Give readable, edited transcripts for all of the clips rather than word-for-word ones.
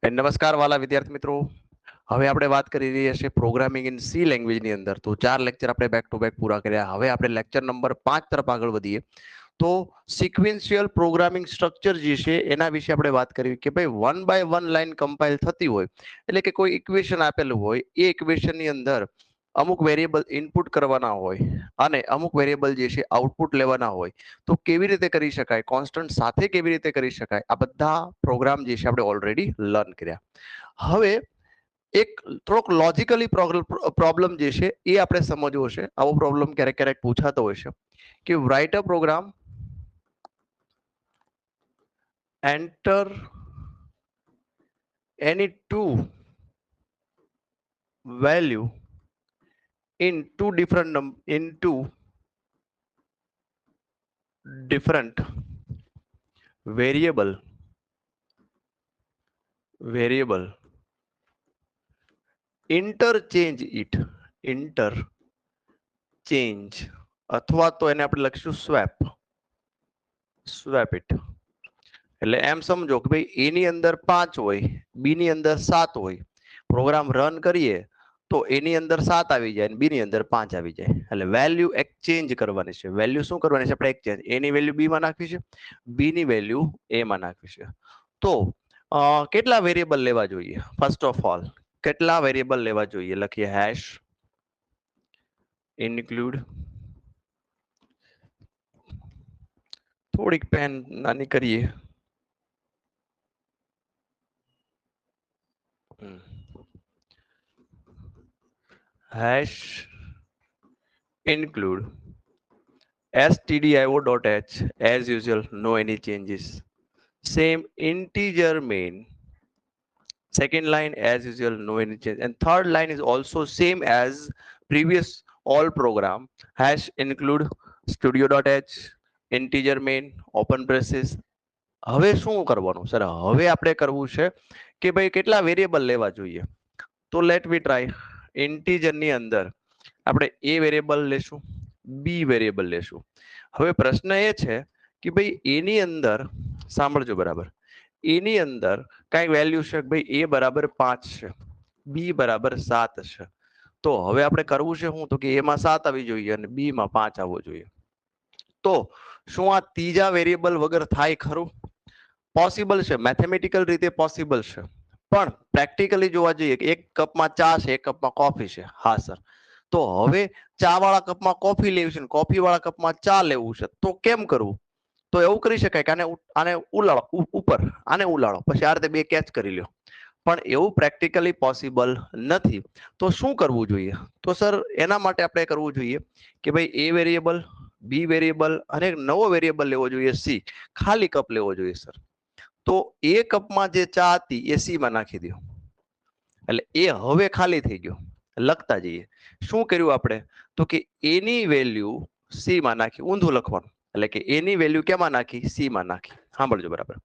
નમસ્કાર વાલા વિદ્યાર્થી મિત્રો, હવે આપણે વાત કરી રહ્યા છીએ પ્રોગ્રામિંગ ઇન સી લેંગ્વેજ ની અંદર. તો 4 લેક્ચર આપણે બેક ટુ બેક પૂરા કર્યા. હવે આપણે લેક્ચર નંબર 5 તરફ આગળ વધીએ. તો સિક્વેન્શિયલ પ્રોગ્રામિંગ સ્ટ્રક્ચર જે છે એના વિશે આપણે વાત કરવી કે ભાઈ 1 બાય 1 લાઈન કમ્પાઇલ થતી હોય, એટલે કે કોઈ ઇક્વેશન આપેલું હોય, એ ઇક્વેશન ની અંદર અમુક વેરિયેબલ ઇનપુટ કરવાના હોય અને અમુક વેરિયેબલ જે છે આઉટપુટ લેવાના હોય. તો કેવી રીતે કરી શકાય, કોન્સ્ટન્ટ સાથે કેવી રીતે કરી શકાય, આ બધા પ્રોગ્રામ જે છે આપણે ઓલરેડી લર્ન કર્યા. હવે એક થોડોક લોજિકલી પ્રોબ્લેમ જે છે એ આપણે સમજવો છે. આવો પ્રોબ્લેમ ક્યારેક ક્યારેક પૂછાતો હોય છે કે write a program, enter any two value in two different variable interchange અથવા તો એને આપણે લખીશું સ્વેપ ઇટ. એટલે એમ સમજો કે ભાઈ એ ની અંદર 5 હોય, બી ની અંદર 7 હોય, પ્રોગ્રામ રન કરીએ તો એની અંદર 7 આવી જાય અને બી ની અંદર 5 આવી જાય. એટલે વેલ્યુ એક્સચેન્જ કરવાની છે. વેલ્યુ શું કરવાની છે આપણે? એક્સચેન્જ. એ ની વેલ્યુ બી માં નાખવી છે, બી ની વેલ્યુ એ માં નાખવી છે. તો કેટલા વેરિયેબલ લેવા જોઈએ? ફર્સ્ટ ઓફ ઓલ કેટલા વેરિયેબલ લેવા જોઈએ? લખીએ હેશ ઇન્ક્લુડ, થોડીક પેન નાની કરીએ, hash include stdio.h as usual, no any changes. Same integer main, second line as usual, no any change, and third line is also same as previous all program. Hash include studio.h integer main open braces. હવે શું કરવાનું sir? હવે આપણે કરવું છે કે ભાઈ કેટલા વેરિયેબલ લેવા જોઈએ. તો લેટ મી ટ્રાય. ઇન્ટીજર ની અંદર આપણે એ વેરિયેબલ લેશું, બી વેરિયેબલ લેશું. હવે પ્રશ્ન એ છે કે ભાઈ એની અંદર સાંભળજો બરાબર, એની અંદર કઈ વેલ્યુ છે કે ભાઈ એ બરાબર 5 છે, બી બરાબર 7 છે. તો હવે આપણે કરવું છે શું? તો કે એમાં 7 આવી જોઈએ અને બી માં 5 આવવો જોઈએ. તો શું આ ત્રીજા વેરિયેબલ વગર થાય ખરું? પોસિબલ છે, મેથેમેટિકલ રીતે પોસિબલ છે, પણ પ્રેક્ટિકલી જોવા જઈએ કે એક કપમાં ચા છે, એક કપમાં કોફી છે. હા સર, તો હવે ચા વાળા કપમાં કોફી લેવી છે, કોફી વાળા કપમાં ચા લેવું છે, તો કેમ કરવું? તો એવું કરી શકાય કે આને ઉલાળો ઉપર, આને ઉલાળો, પછી આ રીતે બે કેચ કરી લ્યો. પણ એવું પ્રેક્ટિકલી પોસિબલ નથી. તો શું કરવું જોઈએ? તો સર એના માટે આપણે કરવું જોઈએ કે ભાઈ એ વેરિયેબલ, બી વેરિયેબલ અને એક નવો વેરિયેબલ લેવો જોઈએ સી. ખાલી કપ લેવો જોઈએ સર. તો એ કપમાં જે ચા હતી એ સી માં નાખી દો. એટલે એ હવે ખાલી થઈ ગયો. લખતા જઈએ. શું કર્યું આપણે? તો કે એની વેલ્યુ સી માં નાખી. ઊંધું લખવાનું. એટલે કે એની વેલ્યુ કેમાં નાખી? સી માં નાખી. સાંભળજો બરાબર.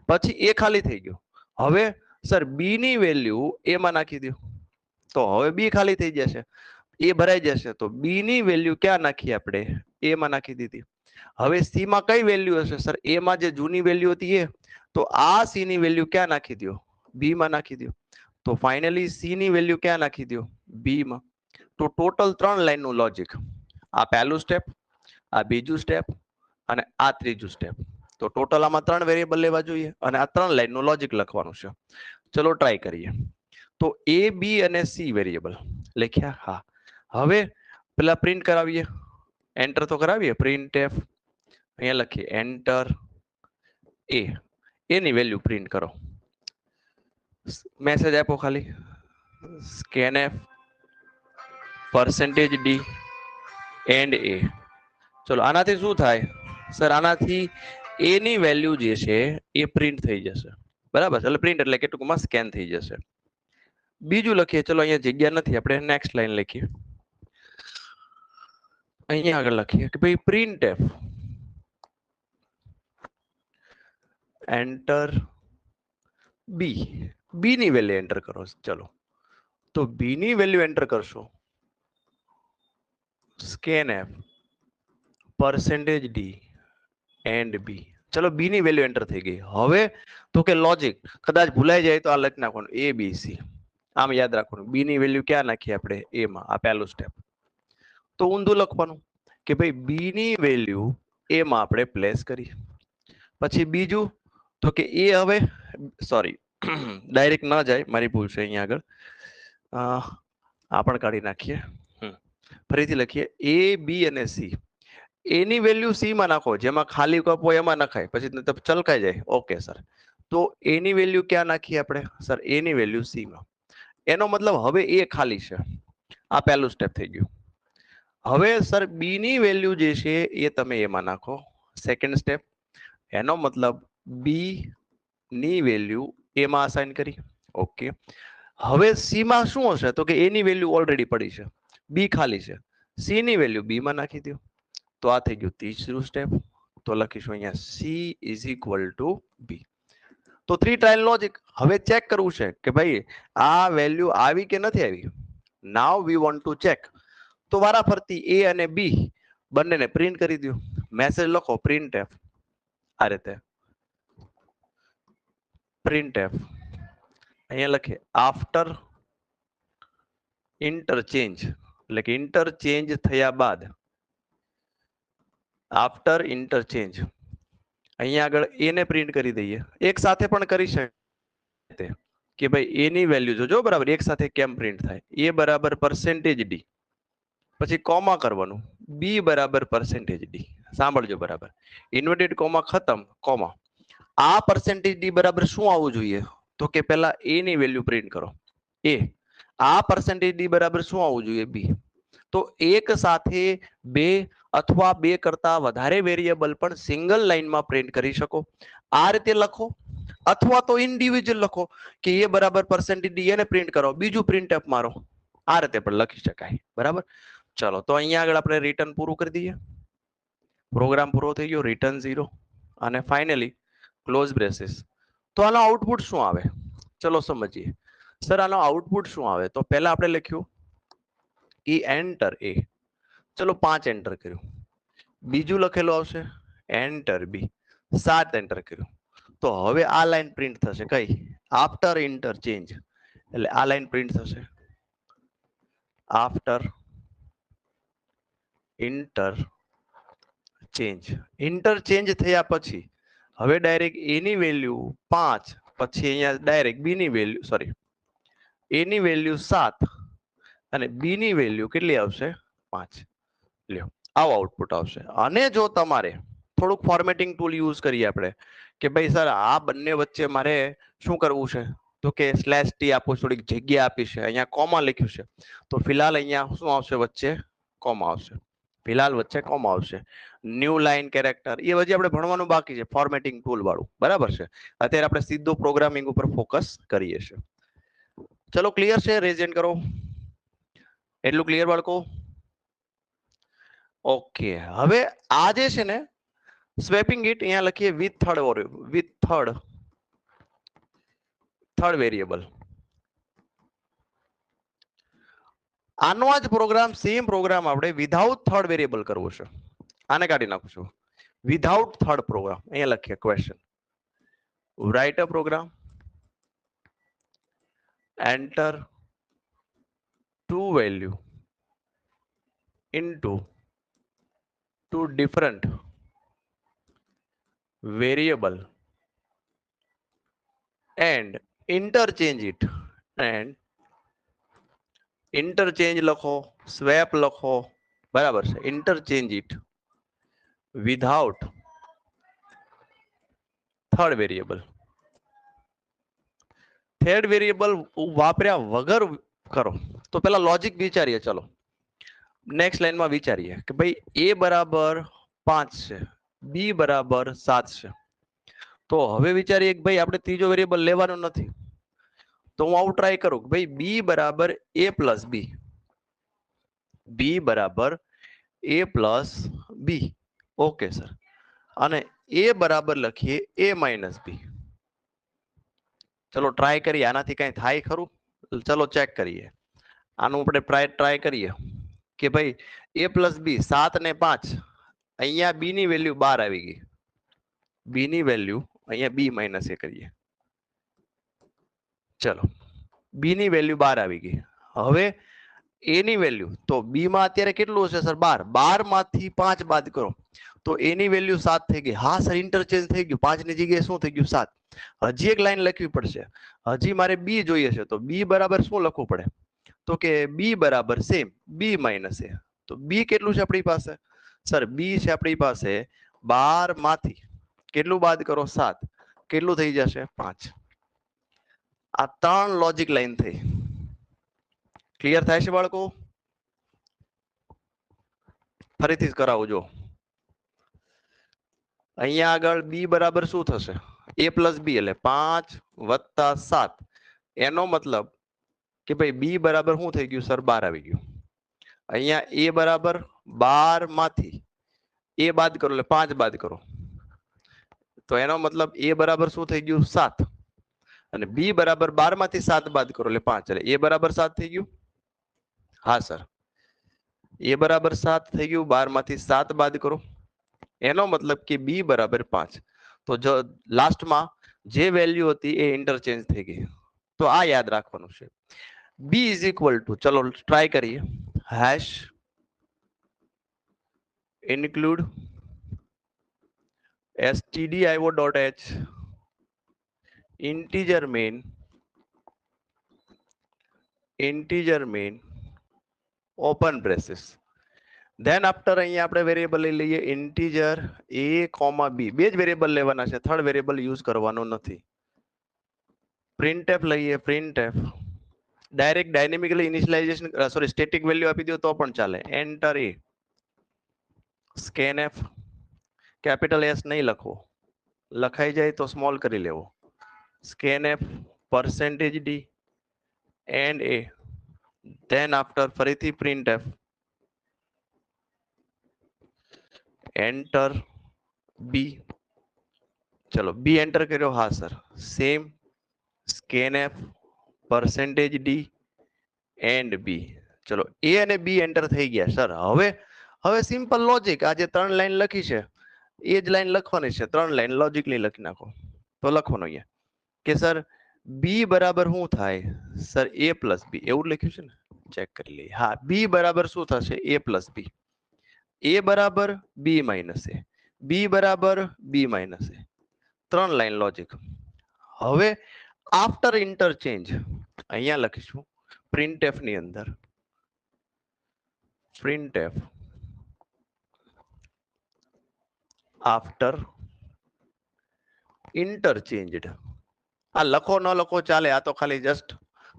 પછી એ ખાલી થઈ ગયો. હવે સર બી ની વેલ્યુ એ માં નાખી દો. તો હવે બી ખાલી થઈ જશે, એ ભરાઈ જશે. તો બી ની વેલ્યુ ક્યાં નાખી આપણે? એ માં નાખી દીધી. હવે સી માં કઈ વેલ્યુ હશે સર? એ માં જે જૂની વેલ્યુ હતી એ. તો આ સી ની વેલ્યુ ક્યાં નાખી દો? બી માં નાખી દો. તો ફાઇનલી સી ની વેલ્યુ ક્યાં નાખી દો? બી માં. તો ટોટલ 3 લાઈન નું લોજિક. આ પહેલું સ્ટેપ, આ બીજું સ્ટેપ અને આ ત્રીજું સ્ટેપ. તો ટોટલ આમાં 3 વેરિયેબલ લેવા જોઈએ અને આ 3 લાઈન નું લોજિક લખવાનું છે. ચલો ટ્રાય કરીએ. તો એ, બી અને સી વેરિયેબલ લખ્યા. હા, હવે પેલા પ્રિન્ટ કરાવીએ. એન્ટર તો કરાવીએ. પ્રિન્ટ એફ અહીંયા લખીએ એન્ટર એ, એની વેલ્યુ પ્રિન્ટ કરો. મેસેજ આપો ખાલી scanf %d એન્ડ એ. ચલો આનાથી શું થાય સર? આનાથી એ ની વેલ્યુ જે છે એ પ્રિન્ટ થઈ જશે. બરાબર? એટલે પ્રિન્ટ એટલે કે ટૂંકમાં સ્કેન થઈ જશે. બીજું લખીએ. ચલો અહીંયા જગ્યા નથી, આપણે નેક્સ્ટ લાઈન લખીએ. અહીંયા આગળ લખીએ કે ભાઈ પ્રિન્ટ એફ એન્ટર બી. બી ની વેલ્યુ એન્ટર કરો. ચલો તો બી ની વેલ્યુ એન્ટર કરશો. scanf %d એન્ડ બી. ચલો બી ની વેલ્યુ એન્ટર થઈ ગઈ. હવે તો કે લોજિક કદાચ ભૂલાઈ જાય તો આ લખી નાખવાનું એ બી સી. આમ યાદ રાખવાનું બી ની વેલ્યુ ક્યાં નાખીએ આપણે એ માં. આ પહેલું સ્ટેપ. તો ઊંધું લખવાનું કે ભાઈ બી ની વેલ્યુ એ માં આપણે પ્લેસ કરી. પછી બીજું તો કે એ હવે સોરી ડાયરેક્ટ ન જાય, મારી ભૂલ છે અહીંયા આગળ. આ પણ કાઢી નાખીએ. ફરીથી લખીએ એ બી અને સી. એની વેલ્યુ સી માં નાખો, જેમાં ખાલી કપ હોય એમાં નખાય, પછી ચલકાઈ જાય. Okay sir. તો એની વેલ્યુ ક્યાં નાખીએ આપણે સર? એની વેલ્યુ સી માં. એનો મતલબ હવે એ ખાલી છે. આ પહેલું સ્ટેપ થઈ ગયું. હવે સર બી ની વેલ્યુ જે છે એ તમે એમાં નાખો. Second step. એનો મતલબ બી ની વેલ્યુ એમાં અસાઇન કરી. ઓકે. હવે સી માં શું હશે? તો કે એની વેલ્યુ ઓલરેડી પડી છે, બી ખાલી છે. સી ની વેલ્યુ બી માં નાખી દો. તો આ થઈ ગયું ત્રીજું સ્ટેપ. તો લખીશું અહીંયા સી ઇઝ ઇક્વલ ટુ બી. તો 3 ટ્રાયલ લોજિક. હવે ચેક કરવું છે કે ભાઈ આ વેલ્યુ આવી કે નથી આવી. નાઉ વી વોન્ટ ટુ ચેક. તો વારાફરતી એ અને બી બંનેને પ્રિન્ટ કરી દો. મેસેજ લખો પ્રિન્ટ એફ. આ રીતે પ્રિન્ટ એફ. અહીંયા લખીએ આફ્ટર ઇન્ટરચેન્જ, એટલે કે ઇન્ટરચેન્જ થયા બાદ. આફ્ટર ઇન્ટરચેન્જ અહીંયા આગળ એને પ્રિન્ટ કરી દઈએ. એક સાથે પણ કરી શકે કે ભાઈ એની વેલ્યુ જોજો બરાબર એક સાથે કેમ પ્રિન્ટ થાય. એ બરાબર પરસેન્ટેજ ડી, પછી કોમા કરવાનું, બી બરાબર પરસેન્ટેજ ડી. સાંભળજો બરાબર. ઇન્વર્ટેડ કોમા ખતમ, કોમા. આ પરસેન્ટેજ ડી બરાબર શું આવવું જોઈએ? તો કે પેલા એ ની વેલ્યુ પ્રિન્ટ કરો એ. આ પરસેન્ટેજ ડી બરાબર શું આવવું જોઈએ? બી. તો એક સાથે બે અથવા બે કરતા વધારે વેરિયેબલ પણ સિંગલ લાઈનમાં પ્રિન્ટ કરી શકો. આ રીતે લખો, અથવા તો ઇન્ડિવિજ્યુઅલ લખો કે એ બરાબર પરસેન્ટેજ ડી એને પ્રિન્ટ કરો, બીજું પ્રિન્ટ એફ મારો. આ રીતે પણ લખી શકાય. બરાબર. ચલો તો અહીંયા આગળ આપણે રિટર્ન પૂરું કરી દઈએ. પ્રોગ્રામ પૂરો થઈ ગયો. રિટર્ન 0 અને ફાઇનલી ક્લોઝ બ્રેસીસ. તો આનો આઉટપુટ શું આવે? ચલો સમજીએ. સર આનો આઉટપુટ શું આવે? તો પહેલા આપણે લખ્યું ઈ એન્ટર એ. ચલો 5 એન્ટર કર્યું. બીજું લખેલું આવશે એન્ટર બી. 7 એન્ટર કર્યું. તો હવે આ લાઈન પ્રિન્ટ થશે કઈ? After interchange. એટલે આ લાઈન પ્રિન્ટ થશે આફ્ટર ઇન્ટરચેન્જ. ઇન્ટરચેન્જ થયા પછી હવે ડાયરેક્ટ એની વેલ્યુ 5, પછી અહીંયા ડાયરેક્ટ બી ની વેલ્યુ સોરી એની વેલ્યુ 7 અને બી ની વેલ્યુ કેટલી આવશે? 5. લ્યો આવો આઉટપુટ આવશે. અને જો તમારે થોડુંક ફોર્મેટિંગ ટૂલ યુઝ કરીએ આપણે કે ભાઈ સર આ બંને વચ્ચે મારે શું કરવું છે? તો કે સ્લેશ ટી આપો, થોડીક જગ્યા આપી છે, અહીંયા કોમા લખ્યું છે. તો ફિલહાલ અહીંયા શું આવશે? વચ્ચે કોમા આવશે. ફિલહાલ વચ્ચે કોમા આવશે. ન્યૂ લાઇન કેરેક્ટર એ હજી આપણે ભણવાનું બાકી છે, ફોર્મેટિંગ ટૂલ વાળું. બરાબર છે. અત્યારે આપણે સીધો પ્રોગ્રામિંગ ઉપર ફોકસ કરીએ છીએ. ચલો ક્લિયર છે? રેઝ હેન્ડ કરો. એટલું ક્લિયર બાળકો? ઓકે. હવે આ જે છે ને સ્વેપિંગ ઇટ અહીંયા લખીએ વિથ થર્ડ વેરિયેબલ. આનો આ જ પ્રોગ્રામ સેમ પ્રોગ્રામ આપણે વિધાઉટ થર્ડ વેરિયેબલ કરવો છે. આને કાઢી નાખું છું. વિધાઉટ થર્ડ પ્રોગ્રામ અહીંયા લખીએ question. Write a program, enter two value into two different variable and interchange it. and interchange લખો, swap લખો, બરાબર છે. interchange it without third variable. Third variable વાપર્યા વગર કરો. તો પેલા લોજિક વિચારીએ. ચલો નેક્સ્ટ લાઈનમાં વિચારીએ કે ભાઈ એ બરાબર 5 છે, બી બરાબર 7 છે. તો હવે વિચારીએ કે ભાઈ આપણે ત્રીજો વેરિયેબલ લેવાનો નથી. તો હું આવું ટ્રાય કરું કે ભાઈ બી બરાબર એ પ્લસ બી. બી બરાબર A plus B. Okay sir. અને એ બરાબર લખીએ એ માઇનસ બી. ચલો ટ્રાય કરીએ. આનાથી કઈ થાય ખરું? ચલો ચેક કરીએ. આનું આપણે ટ્રાય કરીએ કે ભાઈ એ પ્લસ બી 7 ને 5. અહીંયા બી ની વેલ્યુ 12 આવી ગઈ. બી ની વેલ્યુ અહીંયા બી માઇનસ એ કરીએ. ચલો બી ની વેલ્યુ 12 આવી ગઈ. હવે એ ની વેલ્યુ તો બી માં અત્યારે કેટલું હશે સર 12. 12 માંથી 5 બાદ કરો તો એ ની વેલ્યુ 7 થઈ ગઈ. હા સર ઇન્ટરચેન્જ થઈ ગયું. 5 ની જગ્યાએ શું થઈ ગયું 7. હજી એક લાઈન લખવી પડશે. હજી મારે બી જોઈએ છે તો બી બરાબર શું લખવું પડે તો કે બી બરાબર સેમ બી માઇનસ એ. તો બી કેટલું છે આપણી પાસે સર બી છે આપણી પાસે 12 માંથી કેટલું બાદ કરો 7 કેટલું થઈ જશે 5. આ 3 લોજિક લાઈન થઈ. ક્લિયર થાય છે બાળકો? ફરીથી કરાવજો. અહીંયા આગળ બી બરાબર શું થશે એ પ્લસ બી એટલે 5 વત્તા 7. એનો મતલબ કે ભાઈ બી બરાબર શું થઈ ગયું સર 12 આવી ગયું. અહીંયા એ બરાબર 12 માંથી એ બાદ કરો એટલે 5 બાદ કરો તો એનો મતલબ એ બરાબર શું થઈ ગયું 7 અને બી બરાબર 12 માંથી 7 બાદ કરો એટલે 5 એટલે એ બરાબર 7 થઈ ગયું. હા સર એ બરાબર 7 થઈ ગયું. 12 માંથી 7 બાદ કરો એનો મતલબ કે બી બરાબર 5. તો જો લાસ્ટમાં જે વેલ્યુ હતી એ ઇન્ટરચેન્જ થઈ ગઈ. તો આ યાદ રાખવાનું છે. બી ઇઝ ઇક્વલ ટુ ચલો ટ્રાય કરીએ hash include stdio.h integer main open braces. Than after અહીંયા આપણે વેરિયેબલ લઈ લઈએ ઇન્ટીજર a, b. બે જ વેરિયેબલ લેવાના છે. થર્ડ વેરિયેબલ યુઝ કરવાનો નથી. પ્રિન્ટએફ લઈએ printf direct dynamically initialization sorry static value આપી દો તો પણ ચાલે. Enter a scanf capital S નહીં લખવો. લખાઈ જાય તો સ્મોલ કરી લેવો. Scanf percentage d and a. Then after ફરીથી પ્રિન્ટએફ એન્ટર બી. ચલો બી એન્ટર કર્યો. હા sir same scanf percentage d and b. ચલો એ અને બી એન્ટર થઈ ગયા સર. હવે સિમ્પલ લોજિક આ જે 3 લાઈન લખી છે એ જ લાઈન લખવાની છે. 3 લાઈન લોજિકલી લખી નાખો. તો લખવાનું અહીંયા કે સર બી બરાબર શું થાય સર એ પ્લસ બી એવું લખ્યું છે ને ચેક કરી લઈએ. હા બી બરાબર શું થશે એ પ્લસ બી. એ બરાબર બી માઇનસ એ. બી બરાબર બી માઇનસ એ. 3 લાઈન લોજિક. હવે આફ્ટર ઇન્ટરચેન્જ અહીંયા લખીશું પ્રિન્ટએફ ની અંદર printf after interchanged. આ લખો ન લખો ચાલે. આ તો ખાલી જસ્ટ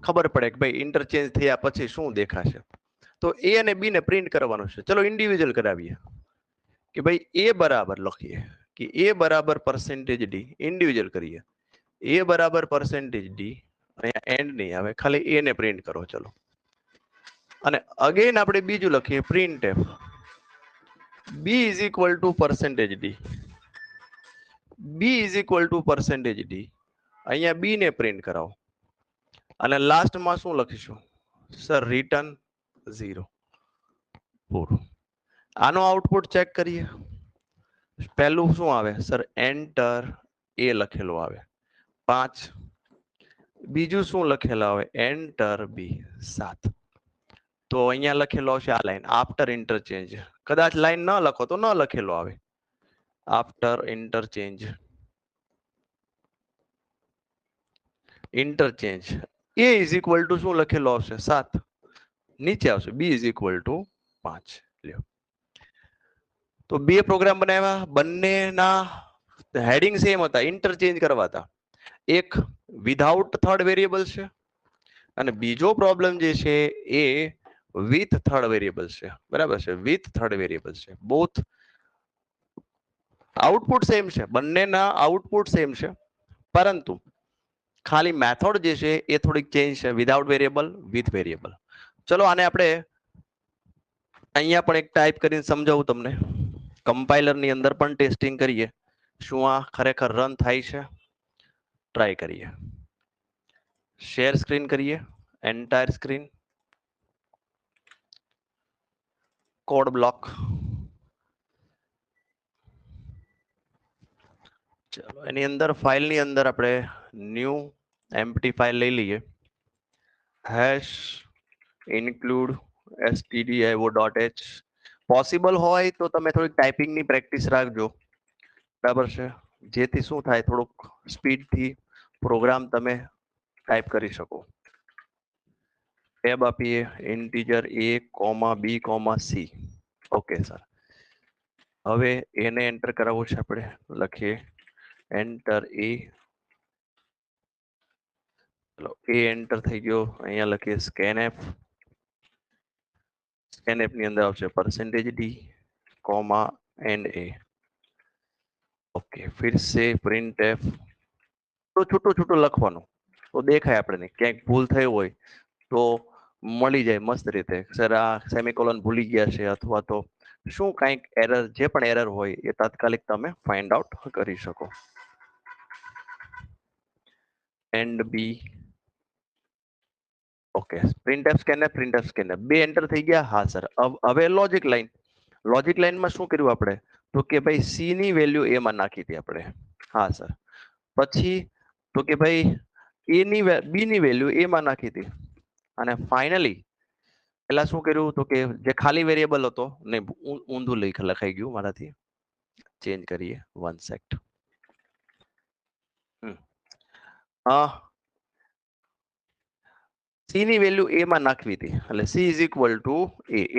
ખબર પડે કે ભાઈ ઇન્ટરચેન્જ થયા પછી શું દેખાશે. તો એ અને બી ને પ્રિન્ટ કરવાનું છે. ચલો ઇન્ડિવિજ્યુઅલ કરાવીએ કે ભાઈ એ બરાબર લખીએ કે એ બરાબર percentage d. ઇન્ડિવિજ્યુઅલ કરીએ એ બરાબર percentage d. અહીંયા એન્ડ નહીં આવે ખાલી એ ને પ્રિન્ટ કરો. ચલો અને અગેન આપણે બીજું લખીએ printf b is equal to percentage d. b is equal to percentage d. અહીંયા બી ને પ્રિન્ટ કરાવો અને લાસ્ટમાં શું લખીશું સર રિટર્ન 0. પૂરું. આનો આઉટપુટ ચેક કરીએ. પહેલું શું આવે સર એન્ટર એ લખેલું આવે 5. બીજું શું લખેલું આવે એન્ટર બી 7. તો અહીંયા લખેલો છે આ લાઈન આફ્ટર ઇન્ટરચેન્જ. કદાચ લાઈન ન લખો તો ન લખેલો આવે after interchange. Interchange A is equal two શું લખેલો આવશે 7. નીચે આવશે બી ઇઝ ઇક્વલ ટુ 5. લ્યો તો બે પ્રોગ્રામ બનાવ્યા. બંનેના હેડિંગ સેમ હતા. ઇન્ટરચેન્જ કરવા હતા. એક વિધાઉટ થર્ડ વેરિયેબલ છે અને બીજો પ્રોબ્લેમ જે છે એ વિથ થર્ડ વેરિયેબલ છે. બરાબર છે વિથ થર્ડ વેરિયેબલ છે. બોથ આઉટપુટ સેમ છે. બંનેના આઉટપુટ સેમ છે પરંતુ ખાલી મેથડ જે છે એ થોડીક ચેન્જ છે. Without variable with variable. ચલો આને આપણે અહીંયા પણ એક ટાઈપ કરીને સમજાવું તમને. કમ્પાઇલર ની અંદર પણ ટેસ્ટિંગ કરીએ શું આ ખરેખર રન થાય છે. ટ્રાય કરીએ. શેર સ્ક્રીન કરીએ એન્ટાયર સ્ક્રીન કોડ બ્લોક ચલો એની અંદર ફાઇલની અંદર આપણે ન્યૂ એમ્પ્ટી ફાઇલ લઈ લઈએ. Hash include stdio.h. પોસિબલ હોય તો તમે થોડીક ટાઈપિંગની પ્રેક્ટિસ રાખજો, બરાબર છે, જેથી શું થાય થોડુંક સ્પીડથી પ્રોગ્રામ તમે ટાઈપ કરી શકો. ટેબ આપીએ integer a, b, c. Okay sir. હવે એને એન્ટર કરાવવું છે આપણે, લખીએ એન્ટર a. ચલો a એન્ટર થઈ ગયો. અહીંયા લખીએ scanf. scanf ની અંદર આવશે %d, and a. ઓકે फिर से printf. તો છૂટું છૂટું લખવાનું તો દેખાય આપણને, ક્યાંક ભૂલ થઈ હોય તો મળી જાય મસ્ત રીતે. સર આ સેમિકોલોન ભૂલી ગયા છે અથવા તો શું કાંઈક એરર, જે પણ એરર હોય એ તાત્કાલિક તમે ફાઇન્ડ આઉટ કરી શકો. And B. Okay printf scanf બે એન્ટર થઈ ગયા. હા સર. હવે લોજિક લાઈન. લોજિક લાઈનમાં શું કર્યું આપણે, તો કે ભાઈ સી ની વેલ્યુ એ માં નાખી હતી આપણે. હા સર. પછી તો કે ભાઈ એ ની બી ની વેલ્યુ એ માં નાખી હતી. અને ફાઇનલી પેલા શું કર્યું, તો કે જે ખાલી વેરિયેબલ હતો ને, ઊંધું લખાઈ ગયું મારાથી, ચેન્જ કરીએ 1 સેકન્ડ. સી ની વેલ્યુ એ માં નાખવી હતી, એટલે સી ઇઝ ઇક્વલ ટુ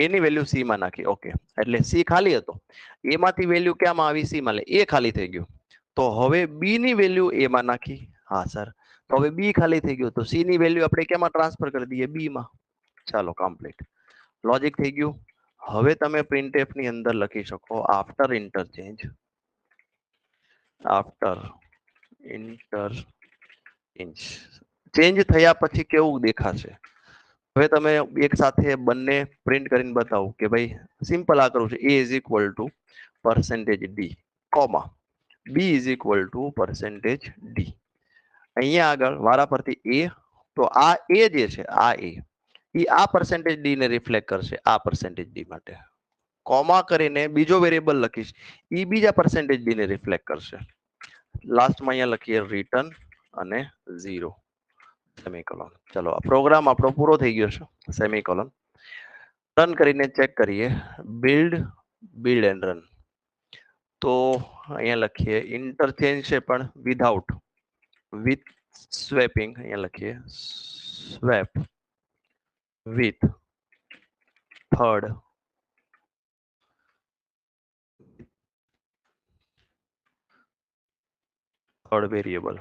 એ ની વેલ્યુ સી માં નાખી. ઓકે એટલે સી ખાલી હતો, એ માંથી વેલ્યુ ક્યાંમાં આવી, સી માં, એ ખાલી થઈ ગયું. તો હવે બી ની વેલ્યુ એ માં નાખી. હા સર. તો હવે બી ખાલી થઈ ગયું, તો સી ની વેલ્યુ આપણે કેમાં ટ્રાન્સફર કરી દઈએ, બી માં. ચાલો કમ્પ્લીટ લોજિક થઈ ગયું. હવે તમે printf ની અંદર લખી શકો after interchange. After interchange change થયા પછી કેવું દેખાશે. હવે તમે એક સાથે બંને પ્રિન્ટ કરીને બતાવો કે ભાઈ સિમ્પલ આ કરું છે, a is equal two %d, comma b is equal two %d. અહીંયા આગળ વારા પરથી એ, તો આ એ જે છે, આ એ આ %d ને રિફ્લેક્ટ કરશે આ %d માટે. કોમા કરીને બીજો વેરિયેબલ લખીશ, એ બીજા %d ને રિફ્લેક્ટ કરશે. લાસ્ટમાં અહીંયા લખીએ રિટર્ન અને 0 સેમિકોલોન. ચલો આ પ્રોગ્રામ આપણો પૂરો થઈ ગયો છે. સેમિકોલોન. રન કરીને ચેક કરીએ. Build and run. તો અહીંયા લખીએ ઇન્ટરચેન્જ છે પણ વિધાઉટ, વિથ સ્વેપિંગ. અહીંયા લખીએ swap with third variable.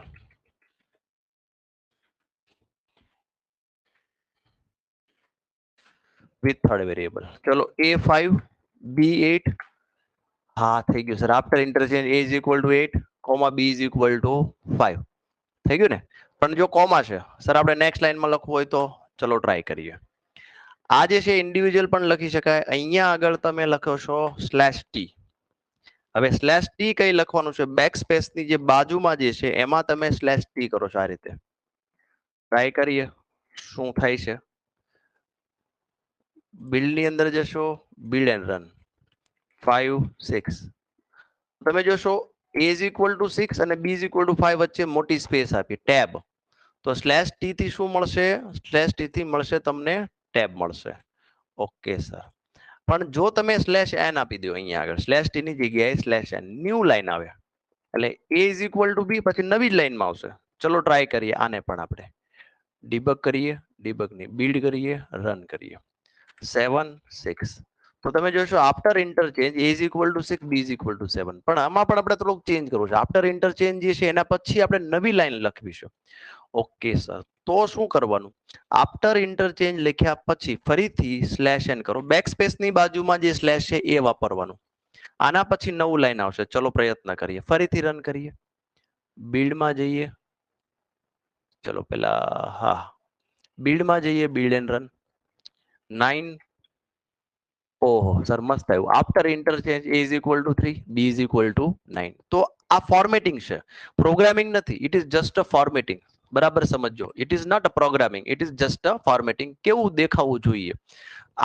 With third variable. ચલો a5 b8. હા થઈ ગયું sir. After interchange a is equal two 8, b is equal two 5. થઈ ગયું ને. પણ જો કોમા છે સર, આપણે નેક્સ્ટ લાઈનમાં લખવું હોય તો ચલો ટ્રાય કરીએ. આ જે છે ઇન્ડિવિજ્યુઅલ પણ લખી શકાય. અહીંયા આગળ તમે લખો છો /t. હવે /t કઈ લખવાનું છે, બેક સ્પેસ ની જે બાજુમાં જે છે એમાં તમે /t કરો છો. આ રીતે ટ્રાય કરીએ શું થાય છે. બિલ્ડ ની અંદર જશો, બિલ્ડ એન્ડ રન 5 6. તમે જોશો a ઇઝ ઇક્વલ ટુ 6 અને b ઇઝ ઇક્વલ ટુ 5 વચ્ચે મોટી સ્પેસ આપી, ટેબ. તો /t થી શું મળશે, /t થી મળશે તમને ટેબ મળશે. Okay sir. પણ જો તમે /n આપી દો અહીંયા આગળ, /t ની જગ્યાએ /n, ન્યૂ લાઈન આવે, એટલે a is equal two b, પછી નવી જ લાઈનમાં આવશે. ચલો ટ્રાય કરીએ આને પણ આપણે. ડિબગ કરીએ, ડિબગ ની બિલ્ડ કરીએ, રન કરીએ. 7 6. તો તમે જોશો after interchange a is equal two 6, b is equal two 7. પણ આમાં પણ આપણે થોડુંક ચેન્જ કરવું છે. આફ્ટર ઇન્ટરચેન્જ જે છે એના પછી આપણે નવી લાઈન લખવીશું. Okay sir. તો શું કરવાનું, આફ્ટર ઇન્ટરચેન્જ લખ્યા પછી ફરીથી /n કરો. બેક સ્પેસ ની બાજુમાં જે સ્લેશ છે એ વાપરવાનું. આના પછી નવું લાઈન આવશે. ચલો પ્રયત્ન કરીએ, ફરીથી રન કરીએ. બિલ્ડમાં જઈએ, ચલો પેલા હા બિલ્ડમાં જઈએ, બિલ્ડ એન્ડ રન 9. ઓહો સર મસ્ત આવ્યું. After interchange a is equal to 3, b is equal to 9. તો આ ફોર્મેટિંગ છે, પ્રોગ્રામિંગ નથી. It is just a formatting. બરાબર સમજો. It is not a programming, it is just a formatting. કેવું દેખાવું જોઈએ,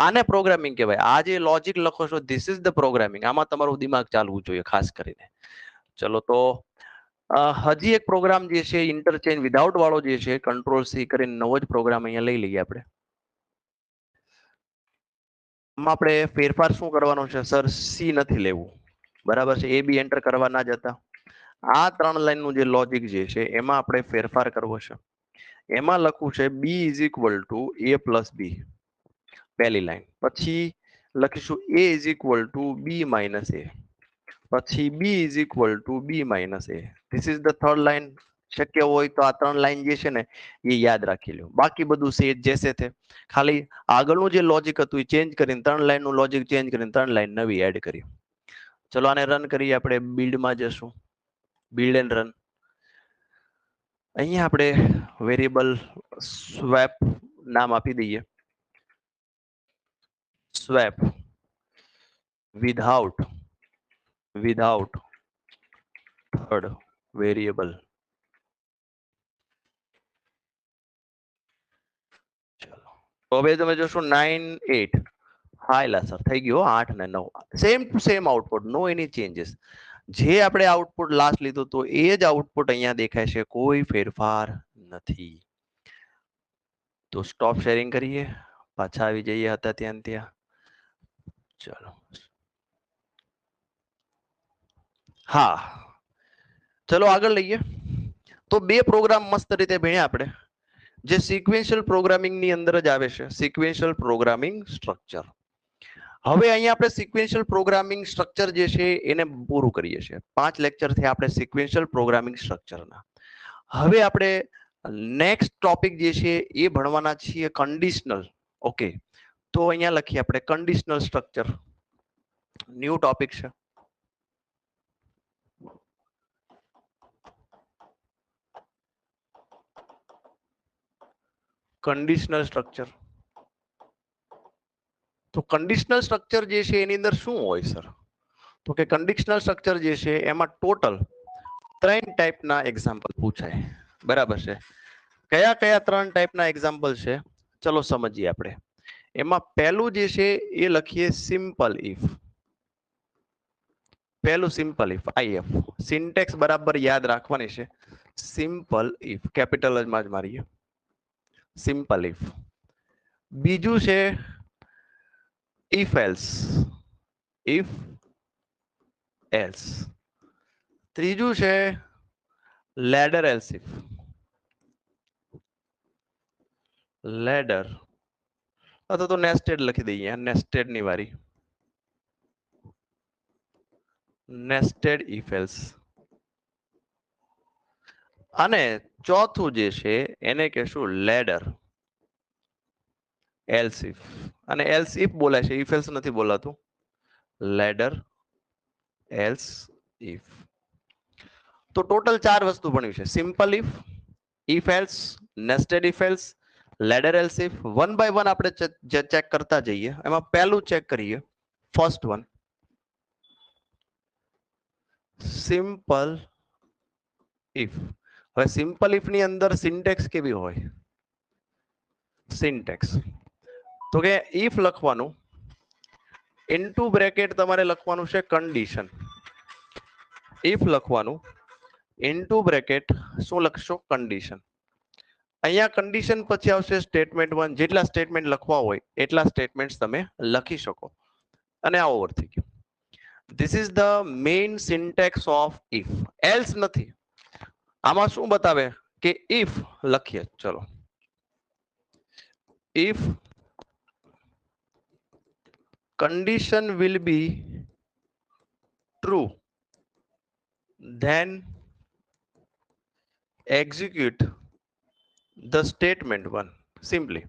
આને પ્રોગ્રામિંગ કહેવાય. આ જે લોજિક લખો છો, ધીસ ઇઝ ધ પ્રોગ્રામિંગ. આમાં તમારું દિમાગ ચાલવું જોઈએ ખાસ કરીને. ચલો તો હજી એક પ્રોગ્રામ જે છે ઇન્ટરચેન્જ વિધાઉટ વાળો જે છે કંટ્રોલ સી કરીને નવો જ પ્રોગ્રામ અહીંયા લઈ લઈએ આપણે. આમાં આપણે ફેરફાર શું કરવાનો છે સર? સી નથી લેવું, બરાબર છે. એ બી એન્ટર કરવા ના જતા. આ 3 લાઈનનું જે લોજિક જે છે એમાં આપણે ફેરફાર કરવો છે. એમાં લખવું છે b is equal to a plus b, પહેલી લાઈન. પછી લખીશું a is equal to b minus a, પછી b is equal to b minus a. This is the third line. શક્ય હોય તો આ 3 લાઈન જે છે ને એ યાદ રાખી લો. બાકી બધું સેજ જેસે છે. ખાલી આગળનું જે લોજિક હતું એ ચેન્જ કરીને 3 લાઈનનું લોજિક ચેન્જ કરીને 3 લાઈન નવી એડ કરી. ચલો આને રન કરીએ. આપણે બિલ્ડમાં જશું, બિલ્ડ એન્ડ રન. અહીંયા આપણે વેરિયેબલ સ્વેપ નામ આપી દઈએ, સ્વેપ વિધાઉટ થર્ડ વેરિયેબલ. તો હવે તમે જોશો 9 8. હા એલા સર થઈ ગયો 8 ને 9 same to same output, no any changes. જે આપણે આઉટપુટ લાસ્ટ લીધું તો એ જ આઉટપુટ અહીંયા દેખાય છે, કોઈ ફેરફાર નથી. તો સ્ટોપ શેરિંગ કરીએ, પાછા આવી જઈએ હતા ત્યાં ત્યાં. ચલો હા ચલો આગળ લઈએ. તો બે પ્રોગ્રામ મસ્ત રીતે ભણ્યા આપણે, જે સિક્વેન્શિયલ પ્રોગ્રામિંગ ની અંદર જ આવે છે, સિક્વેન્શિયલ પ્રોગ્રામિંગ સ્ટ્રક્ચર. હવે અહીંયા આપણે સિક્વેન્શિયલ પ્રોગ્રામિંગ સ્ટ્રક્ચર જે છે એને પૂરું કરીએ છીએ. 5 લેક્ચર થી આપણે સિક્વેન્શિયલ પ્રોગ્રામિંગ સ્ટ્રક્ચરના. હવે આપણે નેક્સ્ટ ટોપિક જે છે એ ભણવાના છીએ કન્ડિશનલ. ઓકે, તો અહીંયા લખીએ આપણે કન્ડિશનલ સ્ટ્રક્ચર. ન્યૂ ટોપિક છે. Conditional structure. તો કન્ડિશનલ સ્ટ્રક્ચર જે છે એની અંદર શું હોય સર? તો કે કન્ડિશનલ સ્ટ્રક્ચર જે છે એમાં ટોટલ 3 ટાઈપના એક્ઝામ્પલ પૂછાય, બરાબર છે. કયા કયા 3 ટાઈપના એક્ઝામ્પલ છે ચલો સમજીએ આપણે. એમાં પહેલું જે છે એ લખીએ સિમ્પલ ઇફ. પહેલું સિમ્પલ ઇફ, આઈએફ. સિન્ટેક્સ બરાબર યાદ રાખવાની છે. સિમ્પલ ઇફ કેપિટલ માં જ મારીએ, સિમ્પલ ઇફ. બીજું છે if else, if else. ત્રીજું છે ladder else if, ladder અથવા તો નેસ્ટેડ લખી દઈએ, નેસ્ટેડ ની વારી, નેસ્ટેડ if else. અને ચોથું જે છે એને કહેશું લેડર else if. અને else if બોલાય છે, if else નથી બોલાતું. Ladder else if. તો ટોટલ 4 વસ્તુ ભણ્યું છે. Simple if else, nested if else, ladder else if. One by one આપણે ચેક કરતા જઈએ. એમાં પહેલું ચેક કરીએ, ફર્સ્ટ વન, સિમ્પલ ઇફ. હવે સિમ્પલ ઇફ ની અંદર સિન્ટેક્સ કેવી હોય? સિન્ટેક્સ તો કે ઇફ લખવાનું, ઇન્ટુ બ્રેકેટ તમારે લખવાનું છે કન્ડિશન. ઇફ લખવાનું, ઇન્ટુ બ્રેકેટ શું લખશો? કન્ડિશન. અહીંયા કન્ડિશન પછી આવશે સ્ટેટમેન્ટ 1. જેટલા સ્ટેટમેન્ટ લખવા હોય એટલા સ્ટેટમેન્ટ્સ તમે લખી શકો. અને આ ઓવર થઈ ગયું. This is the main syntax of if. Else નથી. આમાં શું બતાવે કે ઇફ લખીએ, ચલો if condition will be true, then execute the statement 1. Simply,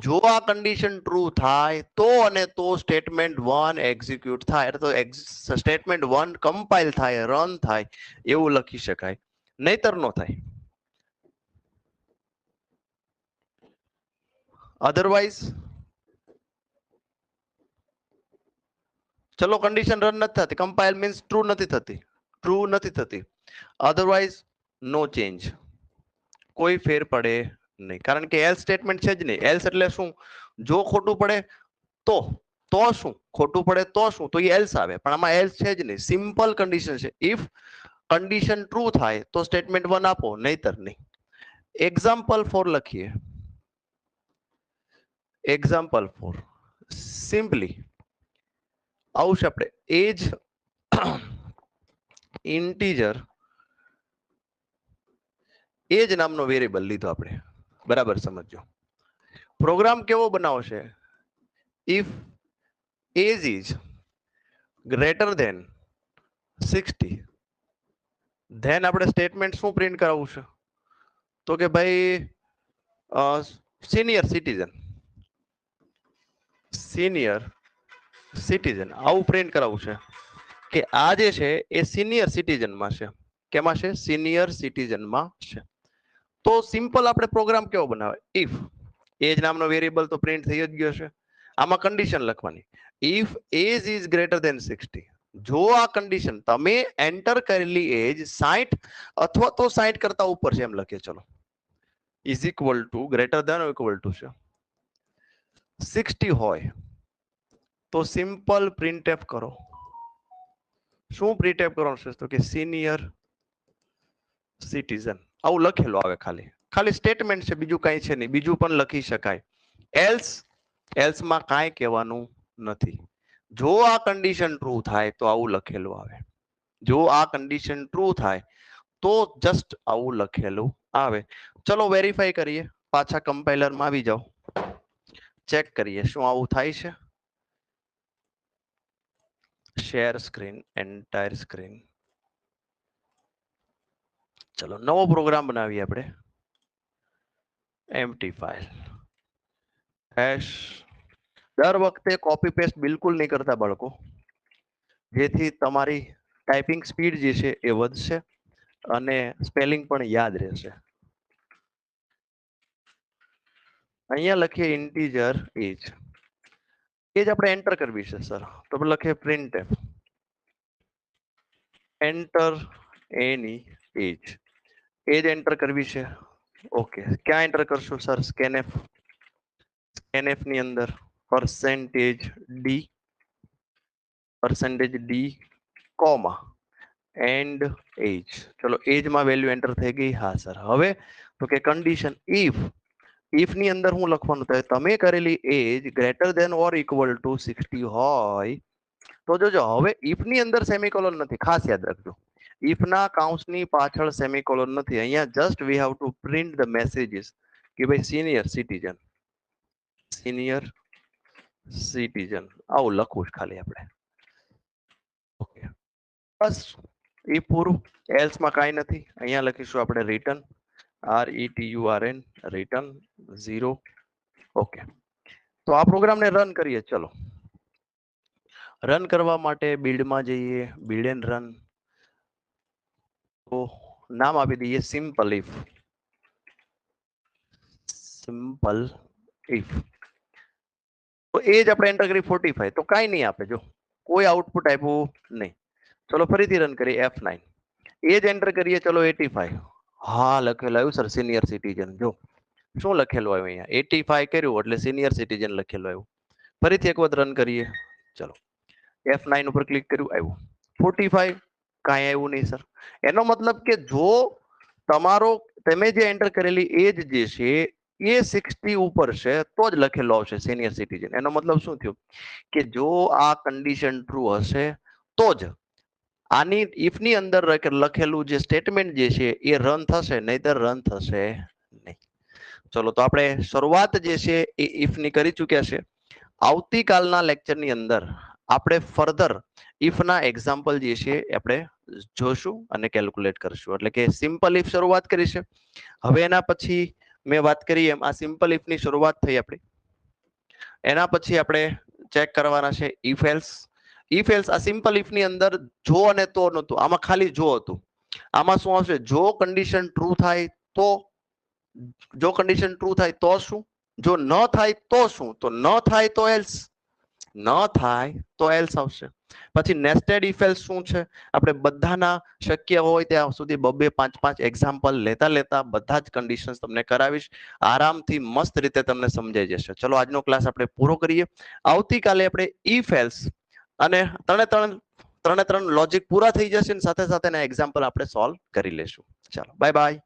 જો આ કન્ડિશન ટ્રુ થાય તો અને તો સ્ટેટમેન્ટ 1 એક્ઝિક્યુટ થાય, એટલે તો સ્ટેટમેન્ટ 1 કમ્પાઇલ થાય, રન થાય એવું લખી શકાય, નહીતર નો થાય. અધરવાઇઝ ચલો કન્ડિશન રન નથી થતી, કમ્પાઇલ મીન્સ ટ્રુ નથી થતી, ટ્રુ નથી થતી. અધરવાઇઝ નો ચેન્જ, કોઈ ફેર પડે નહીં, કારણ કે એલ્સ સ્ટેટમેન્ટ છે જ નહીં. એલ્સ એટલે શું? જો ખોટું પડે તો શું? ખોટું પડે તો શું? તો એ એલ્સ આવે, પણ આમાં એલ્સ છે જ નહીં. સિમ્પલ કન્ડિશન છે. ઇફ કન્ડિશન ટ્રુ થાય તો સ્ટેટમેન્ટ 1 આપો, નહીતર નહીં. એક્ઝામ્પલ 4 લખીએ. એક્ઝામ્પલ 4 સિમ્પલી આવશે આપણે એજ ઇન્ટીજર એજ નામનો વેરિયેબલ લીધો આપણે. બરાબર સમજો. પ્રોગ્રામ કેવો બનાવશે? If age is greater than 60 then આપણે સ્ટેટમેન્ટ શું પ્રિન્ટ કરાવવું છે? તો કે ભાઈ સિનિયર સિટીઝન આવું પ્રિન્ટ કરાવવું છે કે આ જે છે એ સિનિયર સિટીઝનમાં છે. કેમાં છે? સિનિયર સિટીઝનમાં છે. તો સિમ્પલ આપણે પ્રોગ્રામ કેવો બનાવે? ઇફ એજ નામનો વેરિયેબલ તો પ્રિન્ટ થઈ જ ગયો છે. આમાં કન્ડિશન લખવાની, if age is greater than 60. જો આ કન્ડિશન તમે એન્ટર કરેલી એજ 60 અથવા તો 60 કરતા ઉપર છે એમ લખીએ. ચલો, is equal to greater than equal to છે 60 હોય તો સિમ્પલ પ્રિન્ટએફ કરો. શું પ્રિન્ટએફ કરવાનું છે? તો કે સિનિયર સિટીઝન આવું લખેલું આવે. ખાલી સ્ટેટમેન્ટ છે, બીજું કાંઈ છે નહીં. બીજું પણ લખી શકાય. એલ્સમાં કાંઈ કહેવાનું નથી. જો આ કન્ડિશન ટ્રુ થાય તો આવું લખેલું આવે. જો આ કન્ડિશન ટ્રુ થાય તો જસ્ટ આવું લખેલું આવે. ચલો વેરીફાઈ કરીએ. પાછા કમ્પાઇલરમાં આવી જાઓ, ચેક કરીએ શું આવું થાય છે. Share screen, entire screen. ચલો નવો પ્રોગ્રામ બનાવીએ આપણે. Empty file hash. દર વખતે કોપી પેસ્ટ બિલકુલ નહીં કરતા બાળકો, જેથી તમારી ટાઈપિંગ સ્પીડ જે છે એ વધશે અને સ્પેલિંગ પણ યાદ રહેશે. અહીંયા લખીએ ઇન્ટીજર એજ. એજ આપણે એન્ટર કરવી છે સર, તો આપણે લખીએ પ્રિન્ટએફ એન્ટર એની એજ. એજ એન્ટર કરવી છે. ઓકે, ક્યાં એન્ટર કરશું સર? સ્કેનએફ. સ્કેનએફ ની અંદર %d કોમા એન્ડ એજ. ચલો એજમાં વેલ્યુ એન્ટર થઈ ગઈ. હા સર. હવે તો કે કન્ડિશન ઇફ ની અંદર હું લખવાનું થાય? તમે કરેલી age greater than or equal to 60 હોય તો જોજો. હવે ઇફ ની અંદર સેમિકોલોન નથી, ખાસ યાદ રાખજો. ઇફ ના કાઉન્સની પાછળ સેમિકોલોન નથી. અહીંયા just we have to print the messages કે ભાઈ સિનિયર સિટીઝન આવું લખવું જ ખાલી આપણે. ઓકે, બસ એ પૂરું. એલ્સમાં કાંઈ નથી. અહીંયા લખીશું આપણે રિટર્ન રિટર્ન 0. ઓકે, તો આ પ્રોગ્રામને રન કરીએ. ચલો રન કરવા માટે બિલ્ડમાં જઈએ, બિલ્ડ એન્ડ રન. તો નામ આપી દઈએ સિમ્પલ ઇફ. તો એજ આપણે એન્ટર કરી 45 તો કાંઈ નહીં આપે. જો કોઈ આઉટપુટ આપ્યું નહીં. ચલો ફરીથી રન કરીએ F9. એજ એન્ટર કરીએ. ચલો 85. હા લખેલું આવ્યું સર સિનિયર સિટીઝન. જો શું લખેલું આવ્યું અહીંયા? 85 કર્યું એટલે સિનિયર સિટીઝન લખેલું આવ્યું. ફરીથી એક વખત રન કરીએ. ચલો F9 ઉપર ક્લિક કર્યું, આવ્યું 45. કાંઈ આવ્યું નહીં સર. એનો મતલબ કે જો તમારો તમે જે એન્ટર કરેલી એજ જે છે એ 60 ઉપર છે તો જ લખેલો આવશે સિનિયર સિટીઝન. એનો મતલબ શું થયું? કે જો આ કન્ડિશન ટ્રુ હશે તો જ આની ઇફ ની અંદર લખેલું જે સ્ટેટમેન્ટ જે છે એ રન થશે, નહીતર રન થશે નહીં. ચલો તો આપણે શરૂઆત જે છે એ ઇફ ની કરી ચૂક્યા છે. આવતીકાલના લેક્ચરની અંદર આપણે ફર્ધર ઇફ ના એક્ઝામ્પલ જે છે આપણે જોશું અને કેલ્ક્યુલેટ કરશું. એટલે કે સિમ્પલ ઇફ શરૂઆત કરી છે. હવે એના પછી મેં વાત કરી એમ આ સિમ્પલ ઇફ ની શરૂઆત થઈ આપણી. એના પછી આપણે ચેક કરવાના છે ઇફ એલ્સ. ઇફ એલ્સ આ સિમ્પલ ઇફ ની અંદર જો અને તો નહોતું, આમાં ખાલી જો હતું. આમાં શું આવશે? જો કન્ડિશન ટ્રુ થાય તો, જો કન્ડિશન ટ્રુ થાય તો શું, જો ન થાય તો શું, તો ન થાય તો એલ્સ, ન થાય તો એલ્સ આવશે. પછી નેસ્ટેડ ઇફ એલ્સ શું છે? આપણે બધાના શક્ય હોય ત્યાં સુધી 2-5 એક્ઝામ્પલ લેતા બધા જ કન્ડિશન્સ તમને કરાવીશ. આરામથી મસ્ત રીતે તમને સમજાઈ જશે. ચલો આજનો ક્લાસ આપણે પૂરો કરીએ. આવતીકાલે આપણે ઇફ એલ્સ અને ત્રણે ત્રણે ત્રણ લોજિક પૂરા થઈ જશે ને સાથે સાથે એક્ઝામ્પલ આપણે સોલ્વ કરી લેશું. ચાલો બાય બાય.